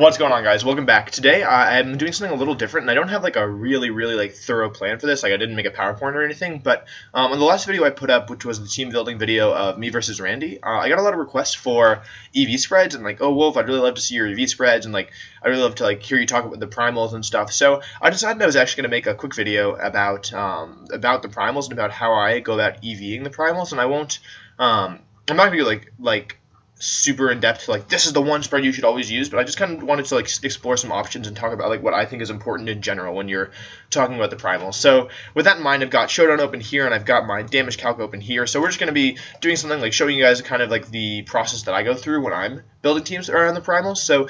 What's going on, guys? Welcome back. Today I'm doing something a little different, and I don't have like a really like thorough plan for this. Like I didn't make a PowerPoint or anything, but on the last video I put up, which was the team building video of me versus Randy, I got a lot of requests for EV spreads and like, oh Wolf, I'd really love to see your EV spreads, and like I'd really love to like hear you talk about the primals and stuff. So I decided I was actually going to make a quick video about the primals and about how I go about EVing the primals, and I won't. I'm not going to go like super in depth, like this is the one spread you should always use, but I just kind of wanted to like explore some options and talk about like what I think is important in general when you're talking about the primals. So with that in mind, I've got Showdown open here and I've got my damage calc open here. So we're just going to be doing something like showing you guys kind of like the process that I go through when I'm building teams around the primals. So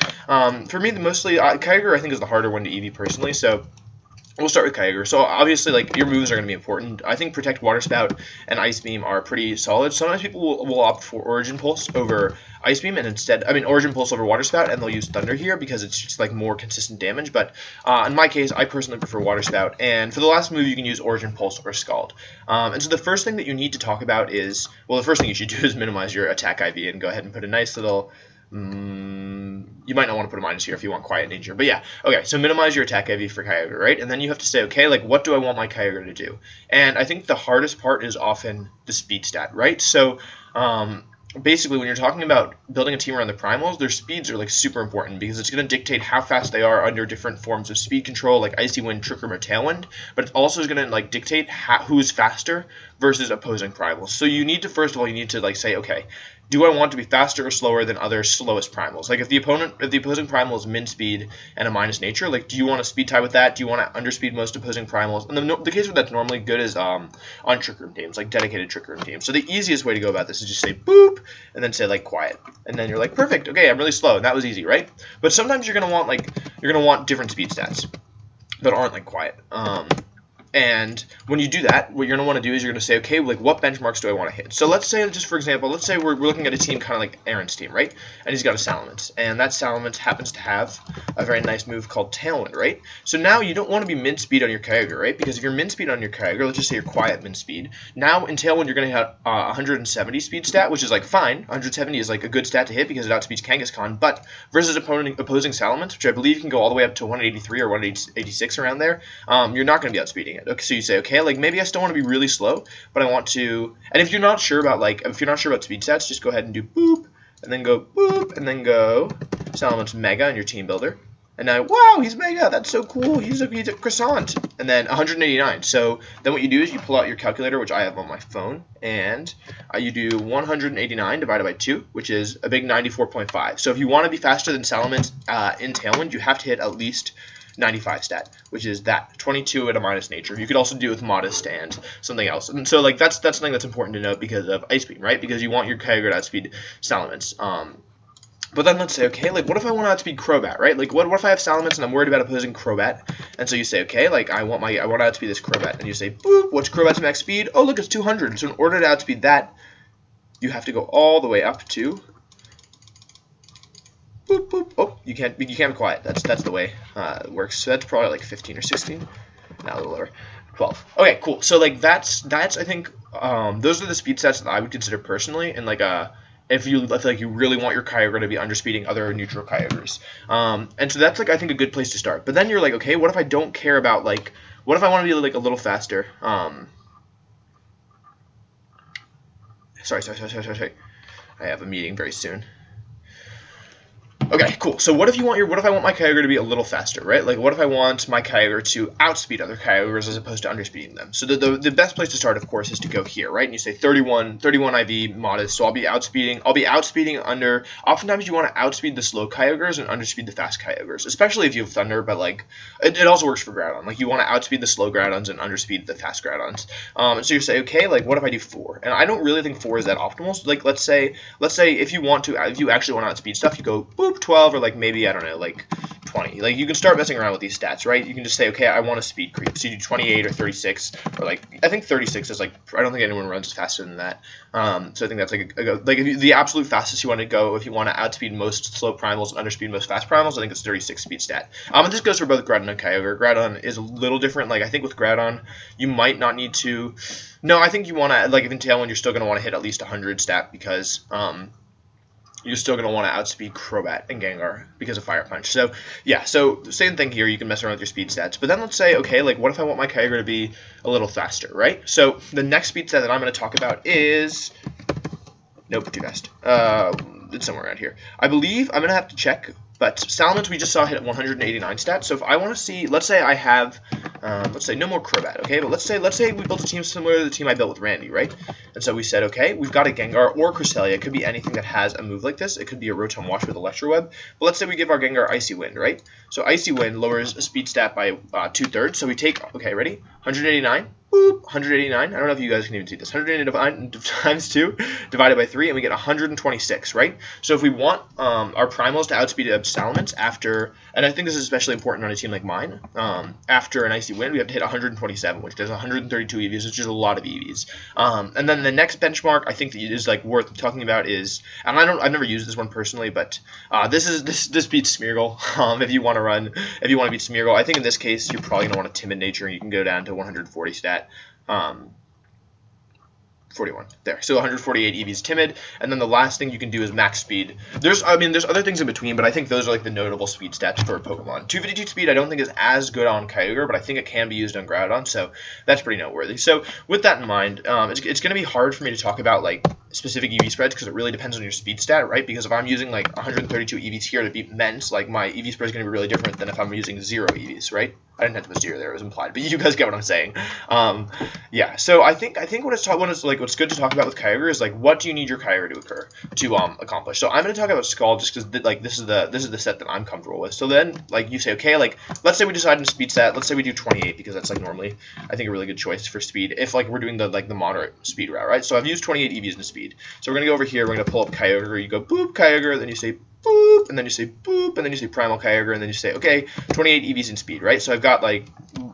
for me, mostly Kyogre I think is the harder one to EV personally. So we'll start with Kyogre. So obviously, like your moves are going to be important. I think Protect, Water Spout, and Ice Beam are pretty solid. Sometimes people will opt for Origin Pulse over Ice Beam, and instead, Origin Pulse over Water Spout, and they'll use Thunder here because it's just like more consistent damage. But in my case, I personally prefer Water Spout, and for the last move, you can use Origin Pulse or Scald. And so the first thing that you need to talk about is, well, the first thing you should do is minimize your attack IV and go ahead and put a nice little. You might not want to put a minus here if you want Quiet Nature. But yeah, okay, so minimize your attack IV for Kyogre, right? And then you have to say, okay, like what do I want my Kyogre to do? And I think the hardest part is often the speed stat, right? So basically when you're talking about building a team around the primals, their speeds are like super important because it's going to dictate how fast they are under different forms of speed control, like Icy Wind, Trick Room, or Tailwind. But it also is going to like dictate who's faster versus opposing primals. So you need to, first of all, you need to like say, okay, do I want to be faster or slower than other slowest primals? Like if the opposing primal is min speed and a minus nature, like do you want to speed tie with that? Do you want to underspeed most opposing primals? And the case where that's normally good is on Trick Room teams, like dedicated Trick Room teams. So the easiest way to go about this is just say boop and then say like quiet, and then you're like perfect. Okay, I'm really slow, and that was easy, right? But sometimes you're gonna want different speed stats that aren't like quiet. And when you do that, what you're going to want to do is you're going to say, okay, like what benchmarks do I want to hit? So let's say, just for example, let's say we're looking at a team kind of like Aaron's team, right? And he's got a Salamence, and that Salamence happens to have a very nice move called Tailwind, right? So now you don't want to be min speed on your Kyogre, right? Because if you're min speed on your Kyogre, let's just say you're quiet min speed. Now in Tailwind you're going to have 170 speed stat, which is like fine. 170 is like a good stat to hit because it outspeeds Kangaskhan, but versus opposing Salamence, which I believe can go all the way up to 183 or 186 around there, you're not going to be outspeeding it. Okay, so you say, okay, like maybe I still want to be really slow, but I want to. And if you're not sure about speed stats, just go ahead and do boop, and then go boop, and then go Salamence Mega in your team builder. And now, wow, he's Mega. That's so cool. He's a croissant. And then 189. So then what you do is you pull out your calculator, which I have on my phone, and you do 189 divided by 2, which is a big 94.5. So if you want to be faster than Salamence in Tailwind, you have to hit at least 95 stat, which is that 22 at a minus nature. You could also do it with modest and something else. And so like that's something that's important to note because of Ice Beam, right? Because you want your Kyogre to outspeed Salamence. But then let's say, okay, like what if I want to outspeed Crobat, right? Like what if I have Salamence and I'm worried about opposing Crobat? And so you say, okay, like I want to outspeed this Crobat, and you say, boop, what's Crobat's max speed? Oh, look, it's 200. So in order to outspeed that, you have to go all the way up to boop, boop. Oh, you can't be quiet. That's the way it works. So that's probably like 15 or 16. Now a little lower, 12. Okay, cool. So like that's I think those are the speed stats that I would consider personally, and like if you feel like you really want your Kyogre to be underspeeding other neutral Kyogres. And so that's like I think a good place to start. But then you're like, okay, what if I don't care about like what if I want to be like a little faster? Sorry. I have a meeting very soon. Okay, cool. So what if I want my Kyogre to be a little faster, right? Like what if I want my Kyogre to outspeed other Kyogres as opposed to underspeeding them? So the best place to start, of course, is to go here, right? And you say 31 IV modest. So I'll be outspeeding under. Oftentimes you want to outspeed the slow Kyogres and underspeed the fast Kyogres, especially if you have Thunder. But like it also works for Groudon. Like you want to outspeed the slow Groudons and underspeed the fast Groudons. So you say, okay, like what if I do 4? And I don't really think 4 is that optimal. So like let's say if you actually want to outspeed stuff, you go boop 12 or like maybe I don't know like 20. Like you can start messing around with these stats, right? You can just say, okay, I want a speed creep. So you do 28 or 36 or like I think 36 is like I don't think anyone runs faster than that. So I think that's like the absolute fastest you want to go if you want to outspeed most slow primals and underspeed most fast primals. I think it's 36 speed stat. And this goes for both Groudon and Kyogre. Groudon is a little different. Like I think with Groudon you might not need to. No, I think you want to like if in Tailwind you're still going to want to hit at least 100 stat because you're still going to want to outspeed Crobat and Gengar because of Fire Punch. So, yeah, so same thing here. You can mess around with your speed stats. But then let's say, okay, like, what if I want my Kyogre to be a little faster, right? So the next speed stat that I'm going to talk about is... Nope, too fast. It's somewhere around here. I believe I'm going to have to check, but Salamence we just saw hit 189 stats. So if I want to see, let's say I have, let's say no more Crobat, okay? But let's say we built a team similar to the team I built with Randy, right? And so we said, okay, we've got a Gengar or Cresselia. It could be anything that has a move like this. It could be a Rotom Wash with Electro Web. But let's say we give our Gengar Icy Wind, right? So Icy Wind lowers a speed stat by 2/3. So we take, okay, ready? 189. Boop, 189. I don't know if you guys can even see this. 189 times 2 divided by 3, and we get 126, right? So if we want our Primals to outspeed Salamence after, and I think this is especially important on a team like mine, after an Icy Wind, we have to hit 127, which does 132 EVs, which is a lot of EVs. And then the next benchmark I think that is like worth talking about is, and I've never used this one personally, but this beats Smeargle. If you want to beat Smeargle, I think in this case you're probably gonna want a Timid Nature, and you can go down to 140 stat. 41 there, so 148 EVs Timid, and then the last thing you can do is max speed. There's other things in between, but I think those are like the notable speed stats for Pokemon. 252 speed I don't think is as good on Kyogre, but I think it can be used on Groudon, so that's pretty noteworthy. So with that in mind, it's going to be hard for me to talk about like specific EV spreads because it really depends on your speed stat, right? Because if I'm using like 132 EVs here to beat Mence, like my EV spread is going to be really different than if I'm using 0 EVs, right? I didn't have to put 0 there; it was implied, but you guys get what I'm saying. Yeah. So I think what's good to talk about with Kyogre is like what do you need your Kyogre to accomplish. So I'm going to talk about Scald just because like this is the set that I'm comfortable with. So then like you say, okay, like let's say we decide on speed stat. Let's say we do 28 because that's like normally I think a really good choice for speed if like we're doing the moderate speed route, right? So I've used 28 EVs in speed. So we're gonna go over here. We're gonna pull up Kyogre. You go boop Kyogre, then you say boop, and then you say boop, and then you say Primal Kyogre, and then you say okay, 28 EVs in speed, right? So I've got like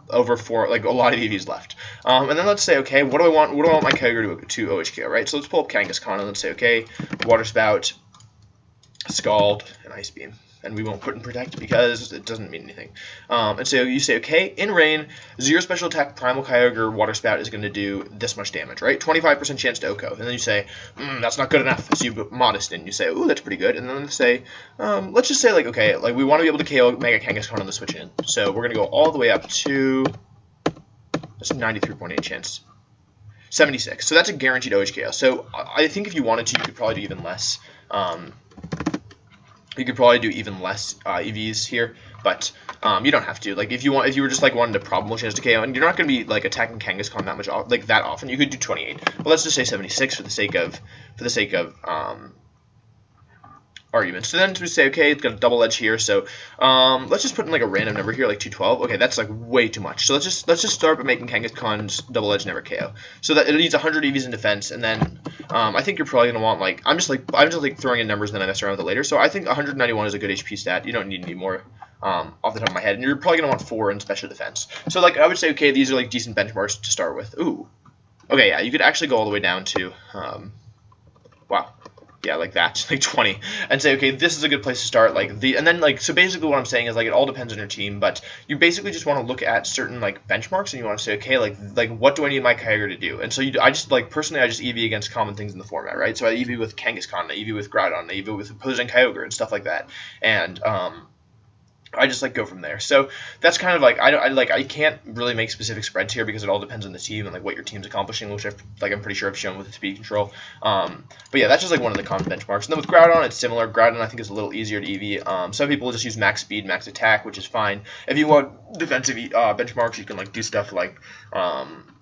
over a lot of EVs left. And then let's say okay, what do I want my Kyogre to OHKO, right? So let's pull up Kangaskhan and let's say okay, Water Spout, Scald, and Ice Beam. And we won't put in Protect because it doesn't mean anything. And so you say, okay, in Rain, 0 special attack Primal Kyogre Water Spout is going to do this much damage, right? 25% chance to OHKO. And then you say, that's not good enough. So you put Modest in. You say, ooh, that's pretty good. And then say, let's just say, like, okay, like we want to be able to KO Mega Kangaskhan on the switch in. So we're going to go all the way up to, that's 93.8 chance. 76. So that's a guaranteed OHKO. So I think if you wanted to, you could probably do even less. You could probably do even less EVs here, but you don't have to. Like if you were just like wanting a probable chance to KO, and you're not going to be like attacking Kangaskhan that often, you could do 28. But let's just say 76 for the sake of argument. So then we say, okay, it's got a double edge here, so let's just put in like a random number here, like 212. Okay, that's like way too much. So let's just start by making Kangaskhan's double edge never KO. So that it needs 100 EVs in defense, and then I think you're probably gonna want like I'm just throwing in numbers and then I mess around with it later. So I think 191 is a good HP stat. You don't need any more off the top of my head, and you're probably gonna want 4 in special defense. So like I would say, okay, these are like decent benchmarks to start with. Ooh, okay, yeah, you could actually go all the way down to wow. Yeah, like that, like 20, and say, okay, this is a good place to start. So basically what I'm saying is like it all depends on your team, but you basically just want to look at certain like benchmarks, and you want to say, okay, like what do I need my Kyogre to do? And so I just EV against common things in the format, right? So I EV with Kangaskhan, I EV with Groudon, I EV with opposing Kyogre and stuff like that, and I just like go from there. So that's kind of like I can't really make specific spreads here because it all depends on the team and like what your team's accomplishing, which I'm pretty sure I've shown with the speed control. But yeah, that's just like one of the common benchmarks. And then with Groudon, it's similar. Groudon I think is a little easier to EV. Some people just use max speed, max attack, which is fine. If you want defensive benchmarks, you can like do stuff like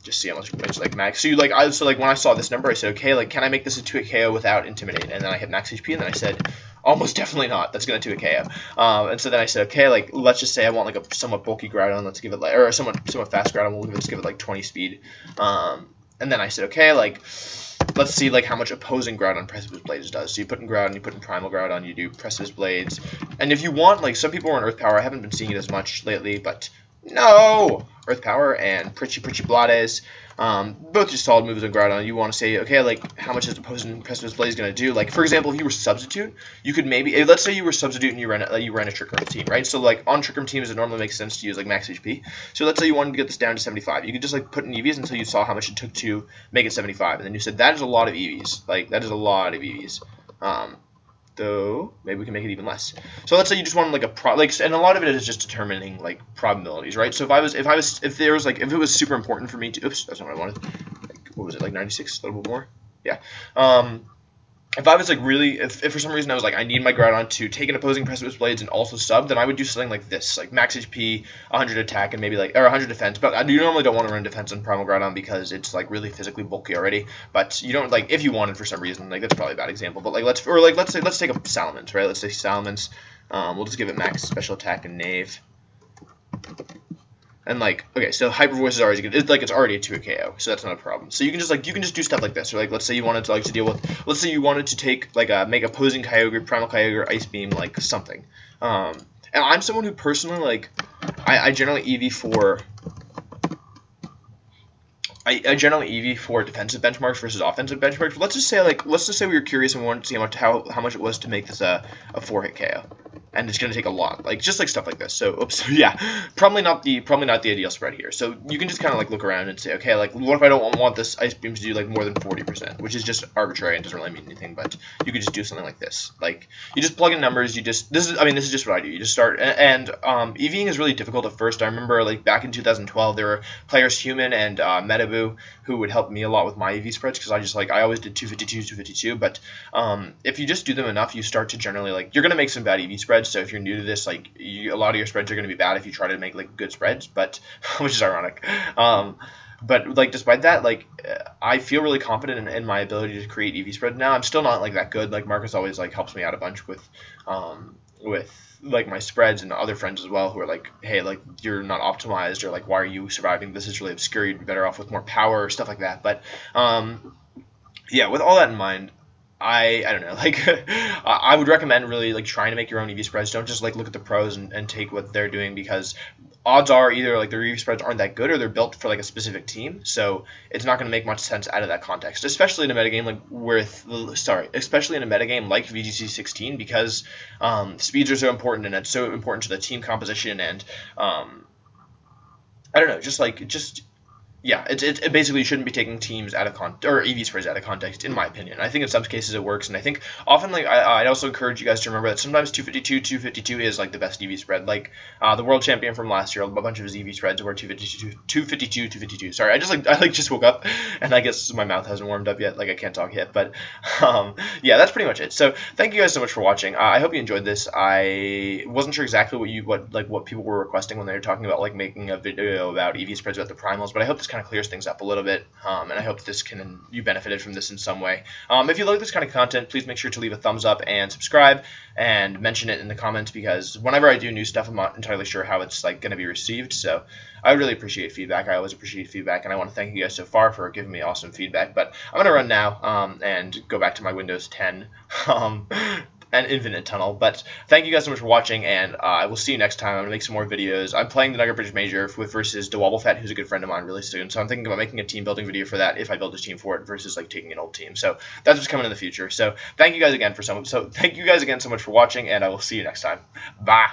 just see how much points like max. So when I saw this number, I said, okay, like can I make this a 2-hit KO without Intimidate? And then I hit max HP, and then I said, almost definitely not. That's going to 2-hit KO. And so then I said, okay, like let's just say I want like a somewhat bulky Groudon. Let's give it like, or a somewhat fast Groudon. Let's give it like 20 speed. And then I said, okay, like let's see like how much opposing Groudon Precipice Blades does. So you put in Groudon, you put in Primal Groudon, you do Precipice Blades. And if you want, like some people are on Earth Power. I haven't been seeing it as much lately, but no! Earth Power and Prichi Blades. Both just solid moves on Groudon. You want to say, okay, like, how much is opposing Precipice Blade going to do? Like, for example, if you were Substitute, you could maybe, let's say you were Substitute and you ran a Trick Room team, right? So, like, on Trick Room teams, it normally makes sense to use, like, max HP. So, let's say you wanted to get this down to 75. You could just, like, put in EVs until you saw how much it took to make it 75. And then you said, that is a lot of EVs. Like, that is a lot of EVs. though maybe we can make it even less. So let's say you just want like and a lot of it is just determining like probabilities, right? So if it was super important for me to, oops, that's not what I wanted. Like, what was it, like 96, a little bit more? Yeah. If I was like really, if for some reason I was like, I need my Groudon to take an opposing Precipice Blades and also sub, then I would do something like this, like max HP, 100 attack, and maybe like, or 100 defense. But I normally don't want to run defense on Primal Groudon because it's like really physically bulky already. But you don't, like, if you wanted for some reason, like that's probably a bad example. But like let's take a Salamence, right? Let's say Salamence. We'll just give it max special attack and Knave. And like, okay, so Hyper Voice is already good. It's already a 2 KO, so that's not a problem. So you can just do stuff like this, or like let's say you wanted to let's say you wanted to take like make opposing Kyogre, Primal Kyogre, Ice Beam, like something. And I'm someone who personally like I generally EV for defensive benchmarks versus offensive benchmarks. But let's just say we were curious and wanted to see how much it was to make this a 4-hit KO. And it's going to take a lot, like just like stuff like this. So, oops, yeah, probably not the ideal spread here. So you can just kind of like look around and say, okay, like what if I don't want this Ice Beam to do like more than 40%, which is just arbitrary and doesn't really mean anything. But you could just do something like this. Like you just plug in numbers. This is just what I do. You just start and EVing is really difficult at first. I remember like back in 2012, there were players Human and Metaboo who would help me a lot with my EV spreads because I always did 252, 252. But if you just do them enough, you start to generally like you're gonna make some bad EV spreads. So if you're new to this, like a lot of your spreads are going to be bad if you try to make like good spreads, but which is ironic. But like despite that, like I feel really confident in my ability to create EV spread now. I'm still not like that good. Like Marcus always like helps me out a bunch with like my spreads, and other friends as well who are like, hey, like you're not optimized, or like why are you surviving? This is really obscure. You'd be better off with more power or stuff like that. But yeah, with all that in mind, I don't know, like I would recommend really like trying to make your own EV spreads. Don't just like look at the pros and take what they're doing, because odds are either like their EV spreads aren't that good or they're built for like a specific team, so it's not going to make much sense out of that context, especially in a metagame like VGC 16, because speeds are so important, and it's so important to the team composition, and I don't know, yeah, it basically shouldn't be taking teams out of or EV spreads out of context, in my opinion. I think in some cases it works, and I think often like I'd also encourage you guys to remember that sometimes 252 is like the best EV spread. Like the world champion from last year, a bunch of his EV spreads were 252. Sorry, I just woke up, and I guess my mouth hasn't warmed up yet. Like I can't talk yet, but yeah, that's pretty much it. So thank you guys so much for watching. I hope you enjoyed this. I wasn't sure exactly what people were requesting when they were talking about like making a video about EV spreads about the primals, but I hope this kind of clears things up a little bit, and I hope you benefited from this in some way. If you like this kind of content, please make sure to leave a thumbs up and subscribe, and mention it in the comments, because whenever I do new stuff, I'm not entirely sure how it's like going to be received. So I really appreciate feedback. I always appreciate feedback, and I want to thank you guys so far for giving me awesome feedback. But I'm going to run now and go back to my Windows 10 and Infinite Tunnel. But thank you guys so much for watching, and I will see you next time. I'm going to make some more videos. I'm playing the Nugget Bridge Major versus DeWobblefett, who's a good friend of mine, really soon. So I'm thinking about making a team building video for that if I build a team for it, versus like taking an old team. So that's what's coming in the future. So thank you guys again so much for watching, and I will see you next time. Bye.